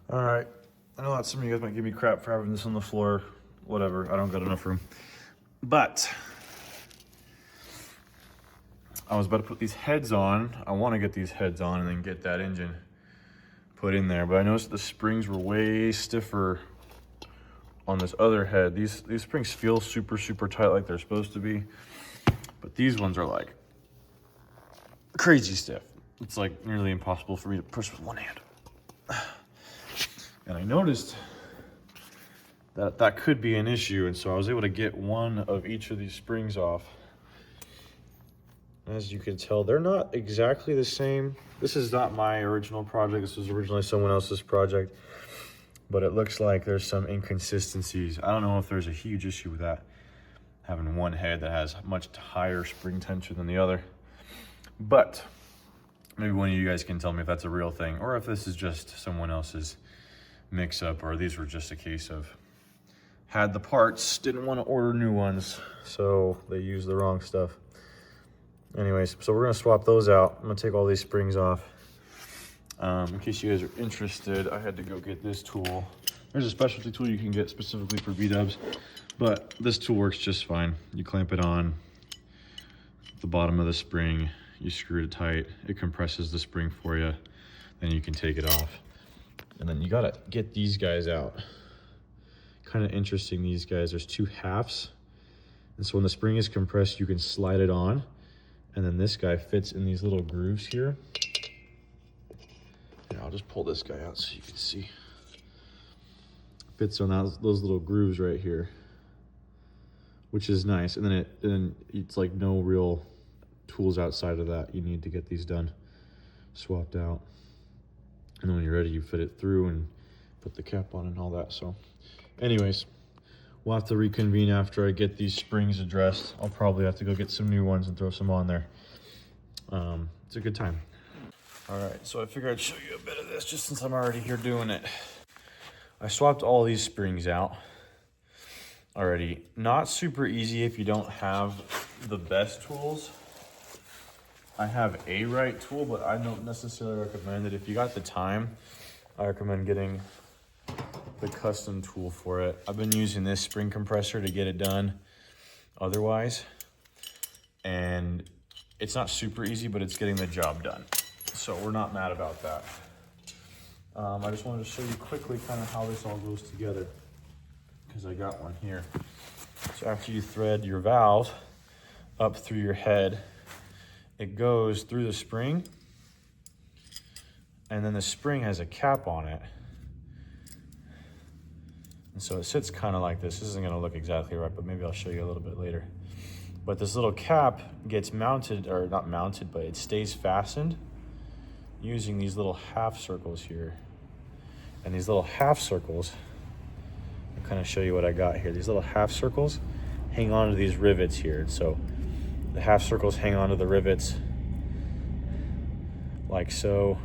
All right, I know that some of you guys might give me crap for having this on the floor. Whatever, I don't got enough room. But I was about to put these heads on. I want to get these heads on and then get that engine put in there. But I noticed the springs were way stiffer on this other head. These springs feel super tight like they're supposed to be. But these ones are like crazy stiff. It's like nearly impossible for me to push with one hand. And I noticed that that could be an issue. And so I was able to get one of each of these springs off. As you can tell, they're not exactly the same. This is not my original project. This was originally someone else's project, but it looks like there's some inconsistencies. I don't know if there's a huge issue with that, having one head that has much higher spring tension than the other. But maybe one of you guys can tell me if that's a real thing, or if this is just someone else's mix up, or these were just a case of had the parts, didn't want to order new ones, so they used the wrong stuff. Anyways, so we're gonna swap those out. I'm gonna take all these springs off. In case you guys are interested, I had to go get this tool. There's a specialty tool you can get specifically for B-dubs, but this tool works just fine. You clamp it on the bottom of the spring, you screw it tight, it compresses the spring for you, then you can take it off. And then you gotta get these guys out. Kind of interesting, these guys, there's two halves. And so when the spring is compressed, you can slide it on. And then this guy fits in these little grooves here. Yeah, I'll just pull this guy out so you can see. Fits on those little grooves right here, which is nice. And then it's like no real tools outside of that. You need to get these done, swapped out. And then when you're ready, you fit it through and put the cap on and all that. So anyways, we'll have to reconvene after I get these springs addressed. I'll probably have to go get some new ones and throw some on there. It's a good time. All right, so I figured I'd show you a bit of this just since I'm already here doing it. I swapped all these springs out already. Not super easy if you don't have the best tools. I have a right tool, but I don't necessarily recommend it. If you got the time, I recommend getting the custom tool for it. I've been using this spring compressor to get it done otherwise, and it's not super easy, but it's getting the job done. So we're not mad about that. I just wanted to show you quickly kind of how this all goes together, because I got one here. So after you thread your valve up through your head, it goes through the spring, and then the spring has a cap on it. And so it sits kind of like this. This isn't gonna look exactly right, but maybe I'll show you a little bit later. But this little cap gets mounted, or not mounted, but it stays fastened using these little half circles here. And these little half circles, I'll kind of show you what I got here. These little half circles hang on to these rivets here. And so the half circles hang on to the rivets like so.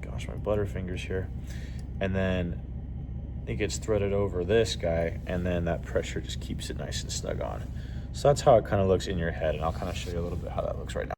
Gosh, my butterfingers here. And then it gets threaded over this guy, and then that pressure just keeps it nice and snug on. So that's how it kind of looks in your head, and I'll kind of show you a little bit how that looks right now.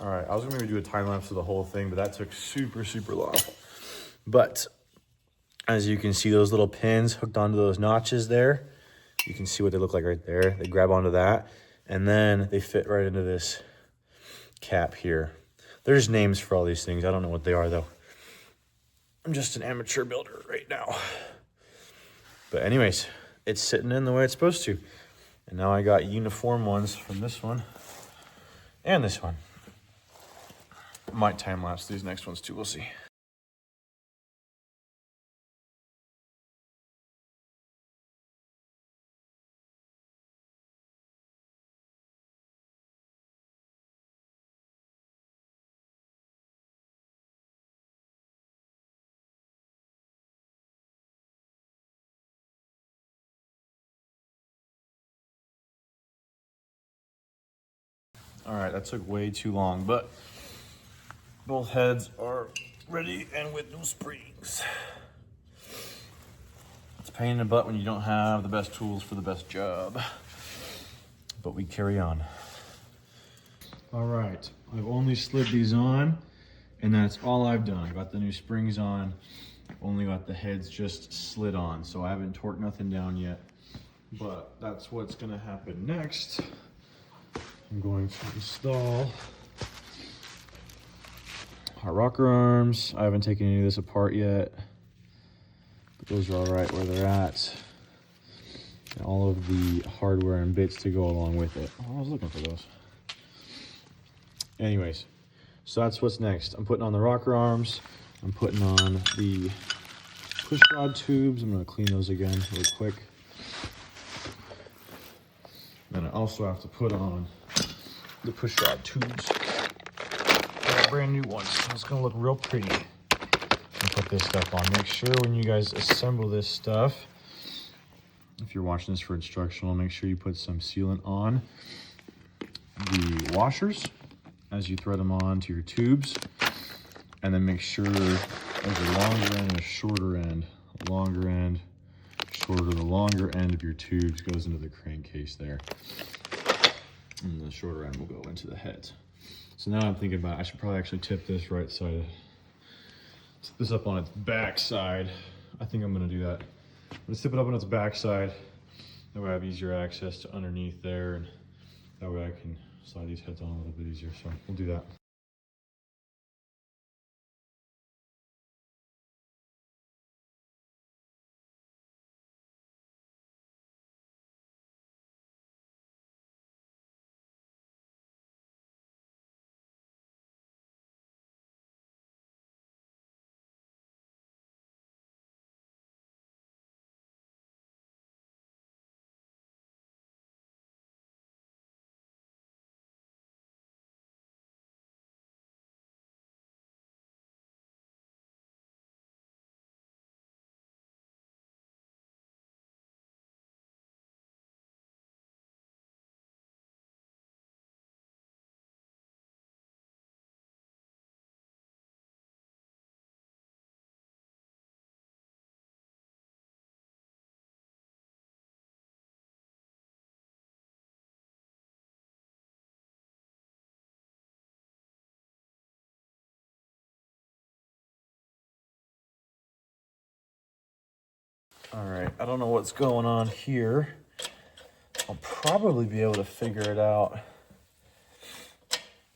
All right, I was gonna maybe do a time lapse of the whole thing, but that took super long. But as you can see, those little pins hooked onto those notches there, you can see what they look like right there. They grab onto that, and then they fit right into this cap here. There's names for all these things. I don't know what they are though. I'm just an amateur builder right now. But anyways, it's sitting in the way it's supposed to. And now I got uniform ones from this one and this one. Might time lapse these next ones too, we'll see. All right, that took way too long, but both heads are ready and with new springs. It's a pain in the butt when you don't have the best tools for the best job, but we carry on. All right, I've only slid these on, and that's all I've done. I got the new springs on, only got the heads just slid on, so I haven't torqued nothing down yet, but that's what's gonna happen next. I'm going to install our rocker arms. I haven't taken any of this apart yet, but those are all right where they're at. And all of the hardware and bits to go along with it. Oh, I was looking for those. Anyways, so that's what's next. I'm putting on the rocker arms. I'm putting on the push rod tubes. I'm gonna clean those again real quick. Then I also have to put on the push rod tubes. Brand new ones. It's gonna look real pretty. And put this stuff on. Make sure when you guys assemble this stuff, if you're watching this for instructional, make sure you put some sealant on the washers as you thread them on to your tubes, and then make sure there's a longer end and a shorter end. Longer end, shorter. The longer end of your tubes goes into the crankcase there, and the shorter end will go into the heads. So now I'm thinking about, I should probably actually tip this right side, tip this up on its back side. I think I'm gonna do that. Let's tip it up on its back side. That way I have easier access to underneath there, and that way I can slide these heads on a little bit easier. So we'll do that. All right, I don't know what's going on here. I'll probably be able to figure it out.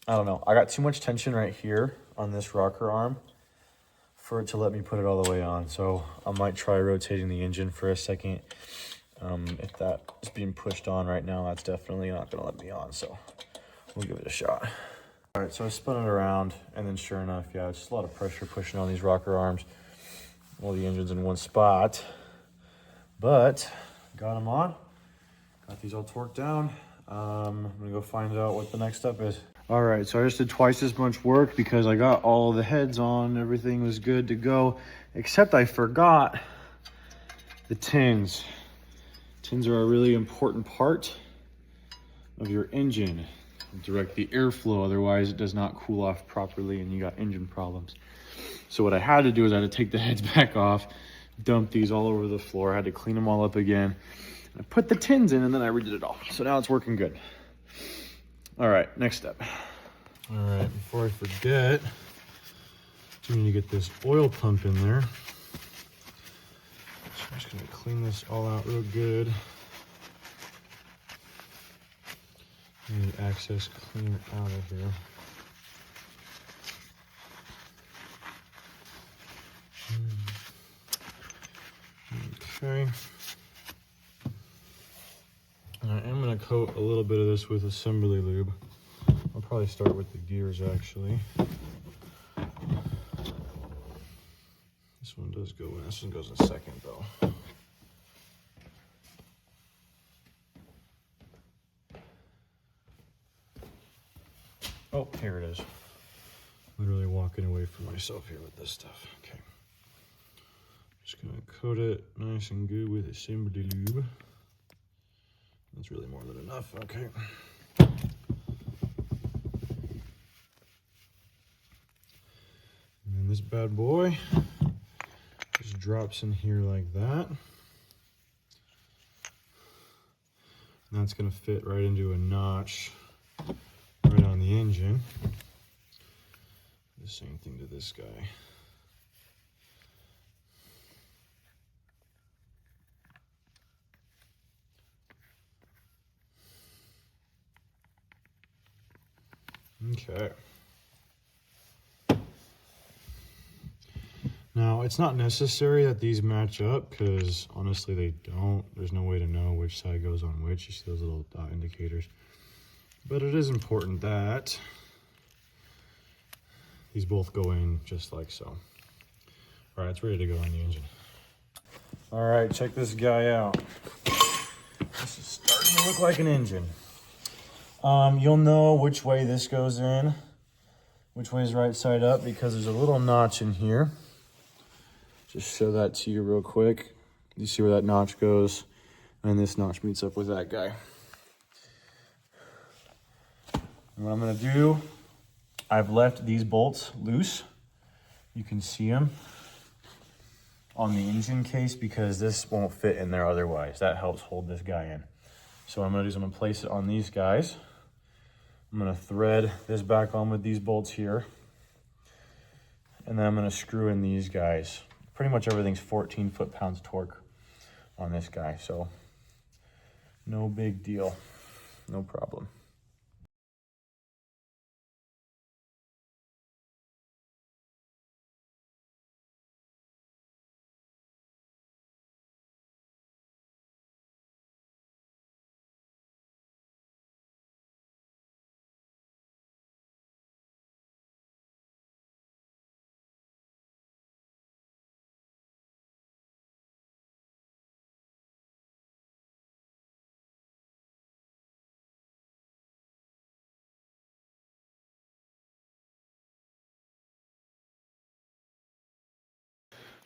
I don't know. I got too much tension right here on this rocker arm for it to let me put it all the way on. So I might try rotating the engine for a second. If that is being pushed on right now, that's definitely not gonna let me on. So we'll give it a shot. All right, so I spun it around, and then sure enough, yeah, it's just a lot of pressure pushing on these rocker arms while the engine's in one spot. But got them on, got these all torqued down. I'm gonna go find out what the next step is. All right, so I just did twice as much work because I got all the heads on, everything was good to go, except I forgot the tins. Tins are a really important part of your engine. Direct the airflow, otherwise it does not cool off properly and you got engine problems. So what I had to do is I had to take the heads back off, dump these all over the floor. I had to clean them all up again. I put the tins in and then I redid it all. So now it's working good. All right, next step. All right, before I forget, I need to get this oil pump in there. So I'm just gonna clean this all out real good. Need access clean out of here. Okay. And I am going to coat a little bit of this with assembly lube. I'll probably start with the gears actually. This one does go in. This one goes in second though. Oh, here it is. Literally walking away from myself here with this stuff. Okay. Just gonna coat it nice and good with assembly lube. That's really more than enough. Okay. this bad boy just drops in here like that. And that's going to fit right into a notch right on the engine. The same thing to this guy. Okay. Now, it's not necessary that these match up because honestly they don't. There's no way to know which side goes on which. You see those little dot indicators. But it is important that these both go in just like so. All right, it's ready to go on the engine. All right, check this guy out. This is starting to look like an engine. You'll know which way this goes in, which way is right side up, because there's a little notch in here. Just show that to you real quick. You see where that notch goes, and this notch meets up with that guy. And what I'm gonna do, I've left these bolts loose. You can see them on the engine case because this won't fit in there otherwise. That helps hold this guy in. So what I'm gonna do is I'm gonna place it on these guys. I'm gonna thread this back on with these bolts here. And then I'm gonna screw in these guys. Pretty much everything's 14 foot-pounds torque on this guy, so no big deal, no problem.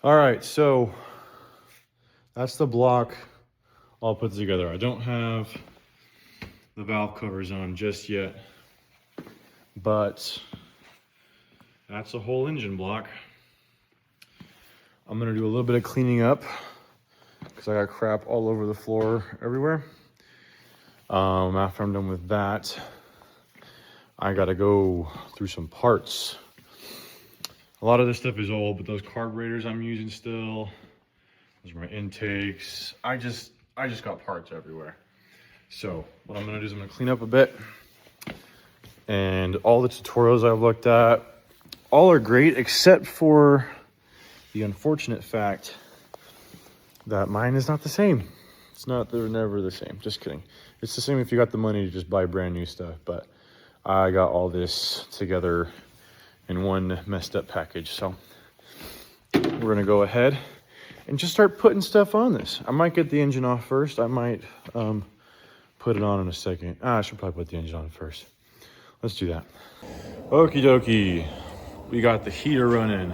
All right, so that's the block all put together. I don't have the valve covers on just yet, but that's a whole engine block. I'm gonna do a little bit of cleaning up because I got crap all over the floor everywhere. After I'm done with that, I gotta go through some parts. A lot of this stuff is old, but those carburetors I'm using still, those are my intakes. I just got parts everywhere. So what I'm gonna do is I'm gonna clean up a bit, and all the tutorials I've looked at, all are great except for the unfortunate fact that mine is not the same. It's not, they're never the same, just kidding. It's the same if you got the money to just buy brand new stuff, but I got all this together in one messed up package. So we're gonna go ahead and just start putting stuff on this. I might get the engine off first. I might put it on in a second. I should probably put the engine on first. Let's do that. Okie dokie. We got the heater running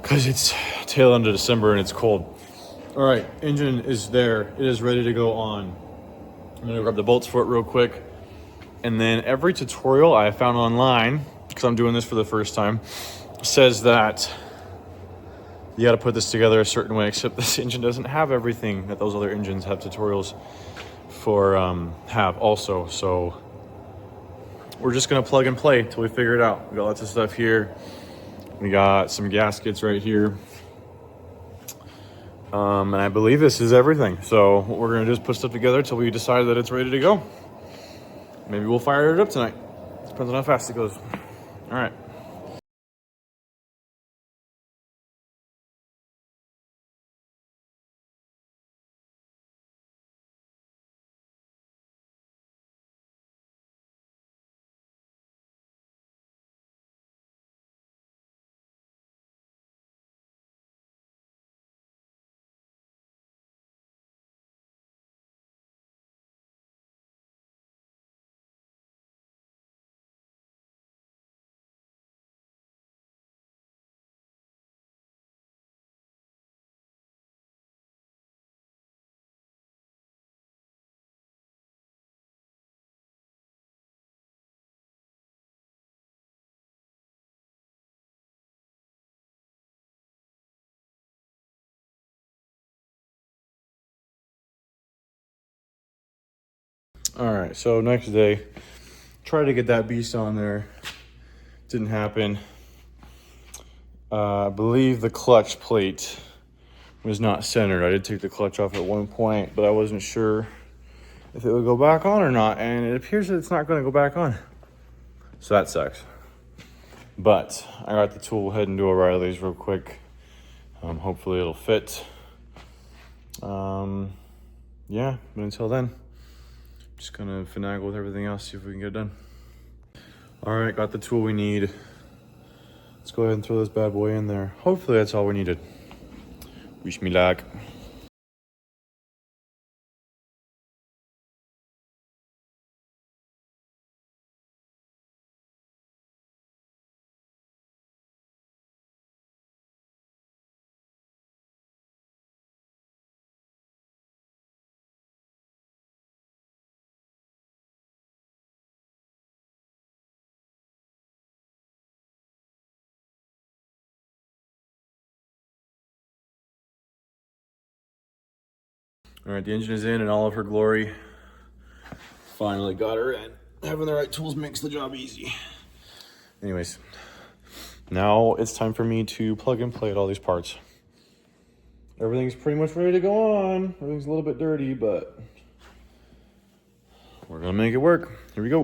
because it's tail end of December and it's cold. All right, engine is there. It is ready to go on. I'm gonna grab the bolts for it real quick. And then every tutorial I found online, because I'm doing this for the first time, says that you got to put this together a certain way, except this engine doesn't have everything that those other engines have tutorials for have also. So we're just gonna plug and play till we figure it out. We got lots of stuff here. We got some gaskets right here. And I believe this is everything. So what we're gonna do is put stuff together till we decide that it's ready to go. Maybe we'll fire it up tonight. Depends on how fast it goes. All right. All right, so next day, tried to get that beast on there. Didn't happen. I believe the clutch plate was not centered. I did take the clutch off at one point, but I wasn't sure if it would go back on or not, and it appears that it's not going to go back on. So that sucks. But I got the tool, head into O'Reilly's real quick. Hopefully it'll fit. Yeah, but until then, just gonna finagle with everything else, see if we can get it done. All right, got the tool we need. Let's go ahead and throw this bad boy in there. Hopefully that's all we needed. Wish me luck. All right, the engine is in all of her glory. Finally got her in. Having the right tools makes the job easy. Anyways, now it's time for me to plug and play at all these parts. Everything's pretty much ready to go on. Everything's a little bit dirty, but we're gonna make it work. Here we go.